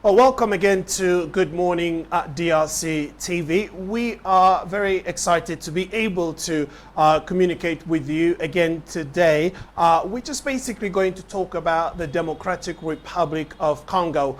Well, welcome again to Good Morning DRC TV. We are very excited to be able to communicate with you again today. We're just basically going to talk about the Democratic Republic of Congo.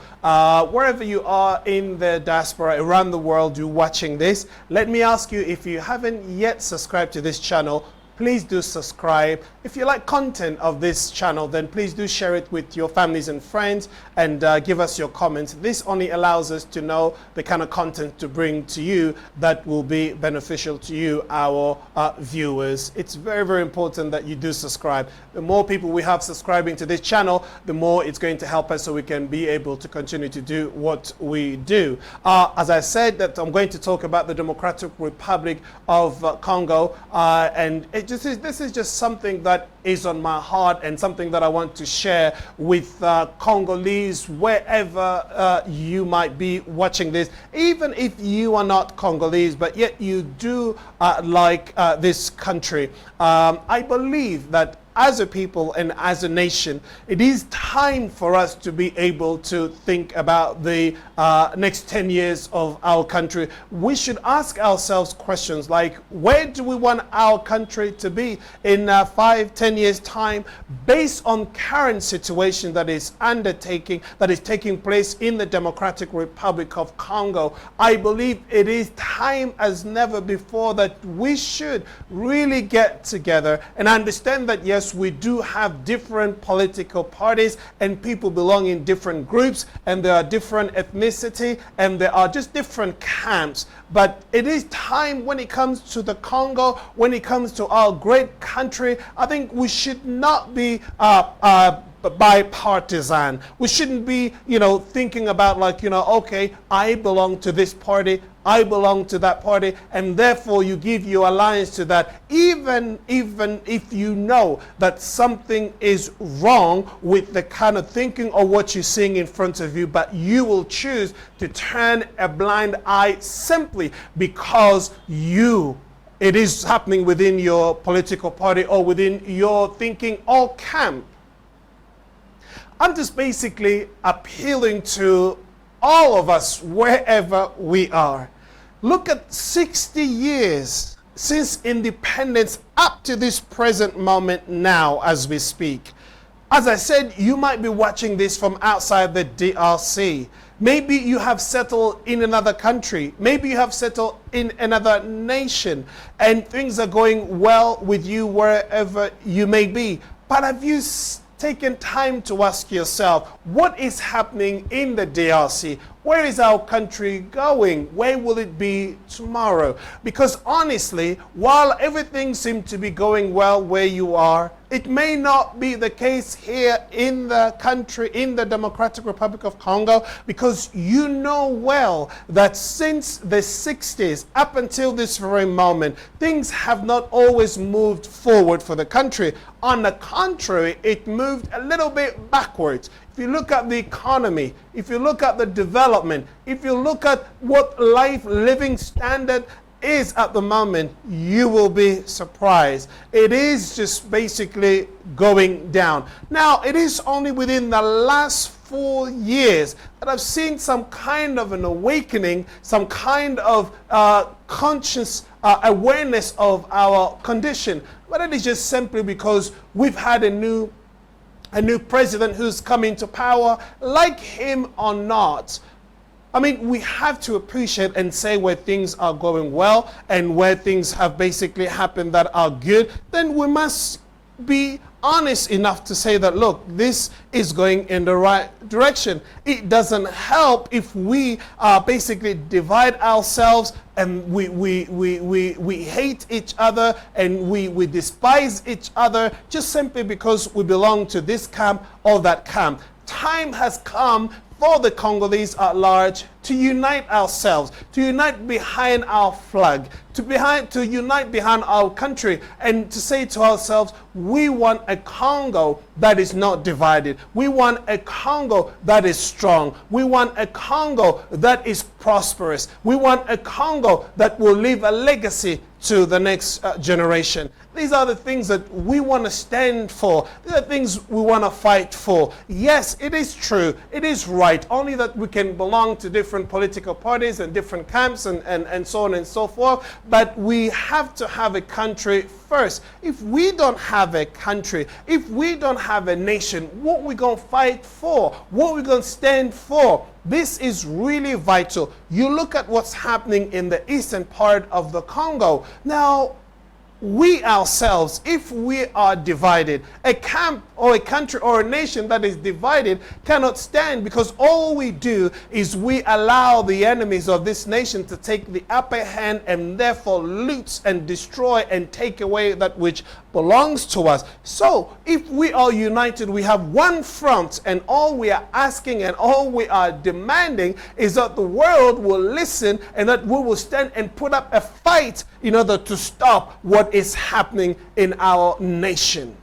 Wherever you are in the diaspora around the world, you're watching this, let me ask you, if you haven't yet subscribed to this channel, please do subscribe. If you like content of this channel, then please do share it with your families and friends and give us your comments. This only allows us to know the kind of content to bring to you that will be beneficial to you, our viewers. It's very, very important that you do subscribe. The more people we have subscribing to this channel, the more it's going to help us so we can be able to continue to do what we do. As I said, that I'm going to talk about the Democratic Republic of Congo, and this is just something that is on my heart and something that I want to share with Congolese wherever you might be watching this. Even if you are not Congolese, but yet you do like this country. I believe that as a people and as a nation, it is time for us to be able to think about the next 10 years of our country. We should ask ourselves questions like, where do we want our country to be in 5-10 years time, based on current situation that is taking place in the Democratic Republic of Congo. I believe it is time as never before that we should really get together and understand that yes, we do have different political parties and people belong in different groups, and there are different ethnicity and there are just different camps. But it is time, when it comes to the Congo, when it comes to our great country, I think we should not be bipartisan. We shouldn't be, thinking about like, okay, I belong to this party, I belong to that party, and therefore you give your alliance to that, even if you know that something is wrong with the kind of thinking or what you're seeing in front of you, but you will choose to turn a blind eye simply because it is happening within your political party or within your thinking or camp. I'm just basically appealing to all of us wherever we are. Look at 60 years since independence up to this present moment now as we speak. As I said, you might be watching this from outside the DRC. Maybe you have settled in another country. Maybe you have settled in another nation and things are going well with you wherever you may be. But have you taken time to ask yourself, what is happening in the DRC? Where is our country going? Where will it be tomorrow? Because honestly, while everything seems to be going well where you are, it may not be the case here in the country, in the Democratic Republic of Congo, because you know well that since the 60s up until this very moment, things have not always moved forward for the country. On the contrary, it moved a little bit backwards. If you look at the economy, if you look at the development, if you look at what living standard is at the moment, you will be surprised. It is just basically going down. Now, it is only within the last 4 years that I've seen some kind of an awakening, some kind of conscious awareness of our condition. But it is just simply because we've had a new president who's come into power. Like him or not, I mean, we have to appreciate and say where things are going well and where things have basically happened that are good. Then we must be honest enough to say that, look, this is going in the right direction. It doesn't help if we basically divide ourselves and we hate each other and we despise each other just simply because we belong to this camp or that camp. Time has come for the Congolese at large to unite ourselves, to unite behind our flag, to unite behind our country, and to say to ourselves, we want a Congo that is not divided. We want a Congo that is strong. We want a Congo that is prosperous. We want a Congo that will leave a legacy to the next generation. These are the things that we want to stand for. These are things we want to fight for. Yes, it is true. It is right. Only that we can belong to different political parties and different camps and so on and so forth. But we have to have a country first. If we don't have a country, if we don't have a nation, what we going to fight for? What we going to stand for? This is really vital. You look at what's happening in the eastern part of the Congo. Now, we ourselves, if we are divided, a camp or a country or a nation that is divided cannot stand, because all we do is we allow the enemies of this nation to take the upper hand and therefore loot and destroy and take away that which belongs to us. So if we are united, we have one front, and all we are asking and all we are demanding is that the world will listen and that we will stand and put up a fight in order to stop what is happening in our nation.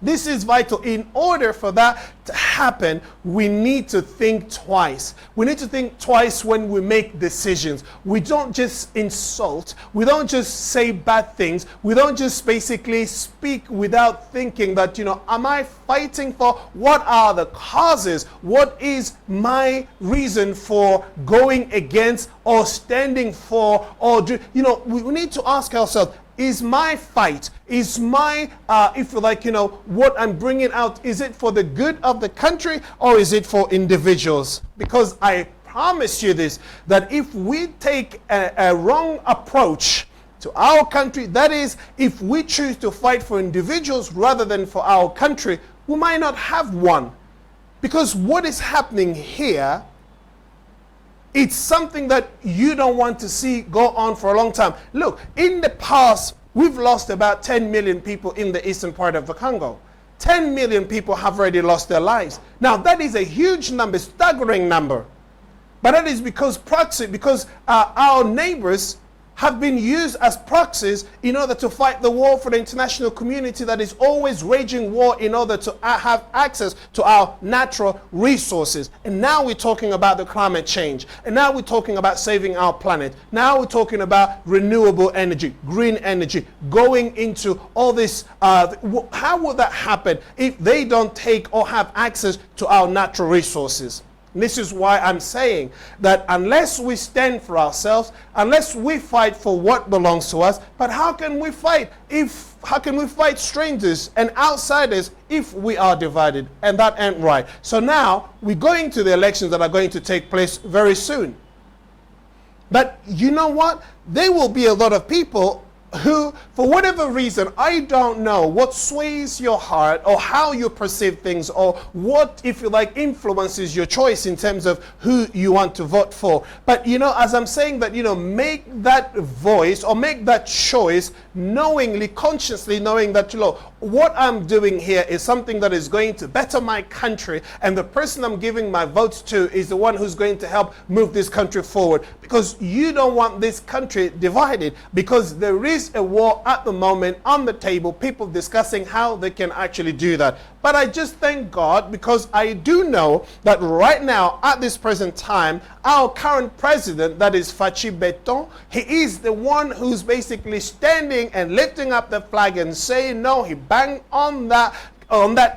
This is vital. In order for that to happen, we need to think twice. We need to think twice when we make decisions. We don't just insult. We don't just say bad things. We don't just basically speak without thinking that, am I fighting for? What are the causes? What is my reason for going against or standing for? Or we need to ask ourselves, is my fight, is my, if you like, what I'm bringing out, is it for the good of the country or is it for individuals? Because I promise you this, that if we take a wrong approach to our country, that is, if we choose to fight for individuals rather than for our country, we might not have one. Because what is happening here, it's something that you don't want to see go on for a long time. Look, in the past, we've lost about 10 million people in the eastern part of the Congo. 10 million people have already lost their lives. Now, that is a huge number, staggering number. But that is because our neighbors have been used as proxies in order to fight the war for the international community that is always waging war in order to have access to our natural resources. And now we're talking about the climate change. And now we're talking about saving our planet. Now we're talking about renewable energy, green energy, going into all this. How would that happen if they don't take or have access to our natural resources? And this is why I'm saying that unless we stand for ourselves, unless we fight for what belongs to us, but how can we fight strangers and outsiders if we are divided? And that ain't right. So now we're going to the elections that are going to take place very soon. But you know what? There will be a lot of people who, for whatever reason, I don't know what sways your heart or how you perceive things or what, if you like, influences your choice in terms of who you want to vote for. But, as I'm saying that, make that voice or make that choice knowingly, consciously knowing that, what I'm doing here is something that is going to better my country, and the person I'm giving my votes to is the one who's going to help move this country forward. Because you don't want this country divided, because there is a war at the moment on the table, people discussing how they can actually do that. But I just thank God, because I do know that right now, at this present time, our current president, that is Fachi Beton, he is the one who's basically standing and lifting up the flag and saying no. He banged on that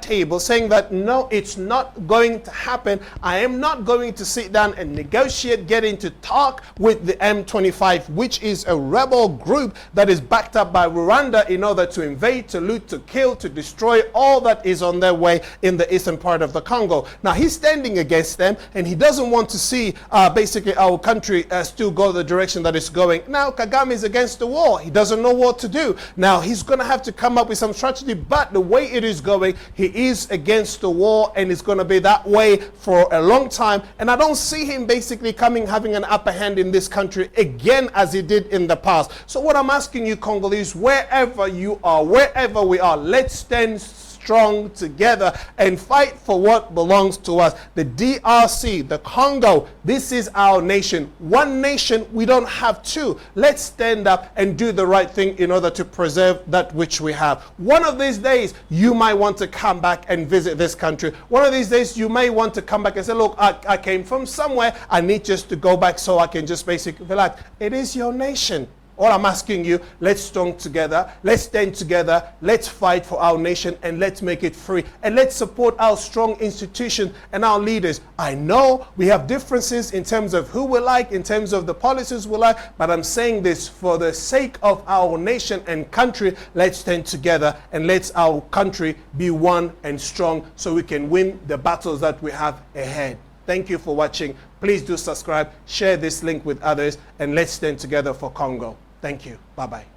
table saying that no, it's not going to happen. I am not going to sit down and negotiate, get into talk with the M25, which is a rebel group that is backed up by Rwanda in order to invade, to loot, to kill, to destroy all that is on their way in the eastern part of the Congo. Now he's standing against them, and he doesn't want to see basically our country still go the direction that it's going. Now Kagame is against the war. He doesn't know what to do. Now he's going to have to come up with some strategy, but the way it is going, he is against the war, and it's going to be that way for a long time. And I don't see him basically having an upper hand in this country again as he did in the past. So what I'm asking you, Congolese, wherever you are, wherever we are, let's stand strong together and fight for what belongs to us. The DRC, the Congo, this is our nation. One nation, we don't have two. Let's stand up and do the right thing in order to preserve that which we have. One of these days, you might want to come back and visit this country. One of these days, you may want to come back and say, look, I came from somewhere. I need just to go back so I can just basically relax. It is your nation. All I'm asking you, let's stand together, let's fight for our nation, and let's make it free. And let's support our strong institutions and our leaders. I know we have differences in terms of who we like, in terms of the policies we like, but I'm saying this for the sake of our nation and country. Let's stand together and let our country be one and strong so we can win the battles that we have ahead. Thank you for watching. Please do subscribe, share this link with others, and let's stand together for Congo. Thank you. Bye-bye.